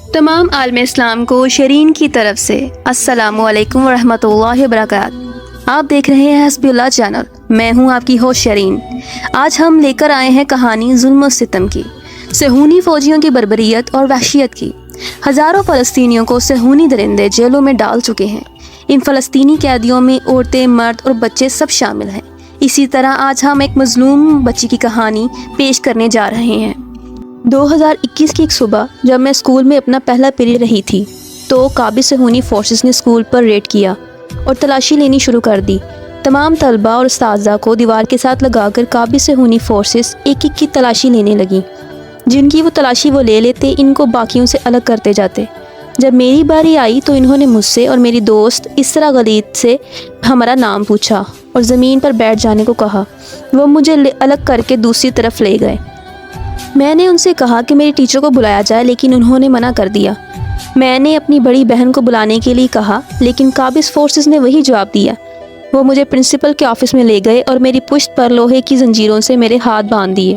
تمام عالم اسلام کو شرین کی طرف سے السلام علیکم ورحمۃ اللہ وبرکاتہ۔ آپ دیکھ رہے ہیں حسبی اللہ چینل، میں ہوں آپ کی ہوسٹ شرین۔ آج ہم لے کر آئے ہیں کہانی ظلم و ستم کی، صہیونی فوجیوں کی بربریت اور وحشیت کی۔ ہزاروں فلسطینیوں کو صہیونی درندے جیلوں میں ڈال چکے ہیں۔ ان فلسطینی قیدیوں میں عورتیں، مرد اور بچے سب شامل ہیں۔ اسی طرح آج ہم ایک مظلوم بچی کی کہانی پیش کرنے جا رہے ہیں۔ 2021 کی ایک صبح جب میں اسکول میں اپنا پہلا پیریڈ رہی تھی تو قابض صہیونی فورسز نے اسکول پر ریڈ کیا اور تلاشی لینی شروع کر دی۔ تمام طلبہ اور اساتذہ کو دیوار کے ساتھ لگا کر قابض صہیونی فورسز ایک ایک کی تلاشی لینے لگیں۔ جن کی وہ تلاشی وہ لے لیتے، ان کو باقیوں سے الگ کرتے جاتے۔ جب میری باری آئی تو انہوں نے مجھ سے اور میری دوست اس طرح غلیظ سے ہمارا نام پوچھا اور زمین پر بیٹھ جانے کو کہا۔ وہ مجھے الگ کر کے دوسری طرف لے گئے۔ میں نے ان سے کہا کہ میری ٹیچر کو بلایا جائے، لیکن انہوں نے منع کر دیا۔ میں نے اپنی بڑی بہن کو بلانے کے لیے کہا، لیکن قابض فورسز نے وہی جواب دیا۔ وہ مجھے پرنسپل کے آفس میں لے گئے اور میری پشت پر لوہے کی زنجیروں سے میرے ہاتھ باندھ دیے۔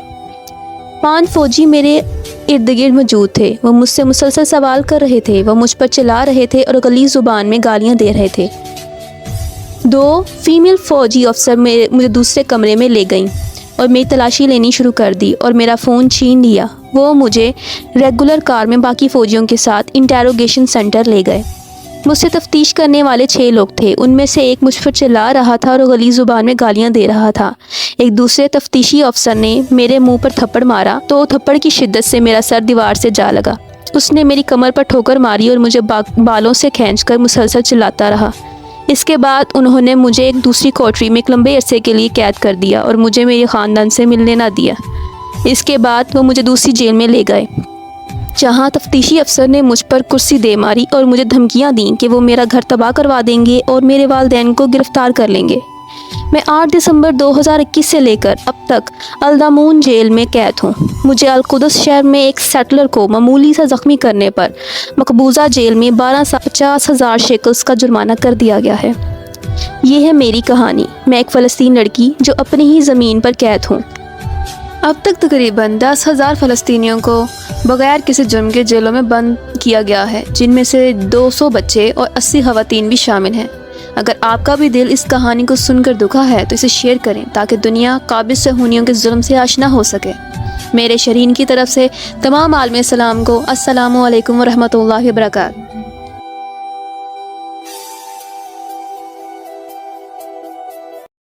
5 فوجی میرے ارد گرد موجود تھے۔ وہ مجھ سے مسلسل سوال کر رہے تھے، وہ مجھ پر چلا رہے تھے اور غلیظ زبان میں گالیاں دے رہے تھے۔ 2 فیمیل فوجی افسر مجھے دوسرے کمرے میں لے گئیں اور میری تلاشی لینی شروع کر دی اور میرا فون چھین لیا۔ وہ مجھے ریگولر کار میں باقی فوجیوں کے ساتھ انٹیروگیشن سینٹر لے گئے۔ مجھ سے تفتیش کرنے والے 6 لوگ تھے۔ ان میں سے ایک مجھ پر چلا رہا تھا اور غلیظ زبان میں گالیاں دے رہا تھا۔ ایک دوسرے تفتیشی افسر نے میرے منہ پر تھپڑ مارا تو تھپڑ کی شدت سے میرا سر دیوار سے جا لگا۔ اس نے میری کمر پر ٹھوکر ماری اور مجھے بالوں سے کھینچ کر مسلسل چلاتا رہا۔ اس کے بعد انہوں نے مجھے ایک دوسری کوٹری میں ایک لمبے عرصے کے لیے قید کر دیا اور مجھے میرے خاندان سے ملنے نہ دیا۔ اس کے بعد وہ مجھے دوسری جیل میں لے گئے، جہاں تفتیشی افسر نے مجھ پر کرسی دے ماری اور مجھے دھمکیاں دیں کہ وہ میرا گھر تباہ کروا دیں گے اور میرے والدین کو گرفتار کر لیں گے۔ میں 8 دسمبر 2021 سے لے کر اب تک الدامون جیل میں قید ہوں۔ مجھے القدس شہر میں ایک سیٹلر کو معمولی سا زخمی کرنے پر مقبوضہ جیل میں 50,000 شیکلز کا جرمانہ کر دیا گیا ہے۔ یہ ہے میری کہانی۔ میں ایک فلسطین لڑکی جو اپنی ہی زمین پر قید ہوں۔ اب تک تقریباً 10,000 فلسطینیوں کو بغیر کسی جرم کے جیلوں میں بند کیا گیا ہے، جن میں سے 200 بچے اور 80 خواتین بھی شامل ہیں۔ اگر آپ کا بھی دل اس کہانی کو سن کر دکھا ہے تو اسے شیئر کریں تاکہ دنیا قابض صہیونیوں کے ظلم سے آشنا ہو سکے۔ میرے شرین کی طرف سے تمام عالم اسلام کو السلام علیکم ورحمۃ اللہ وبرکاتہ۔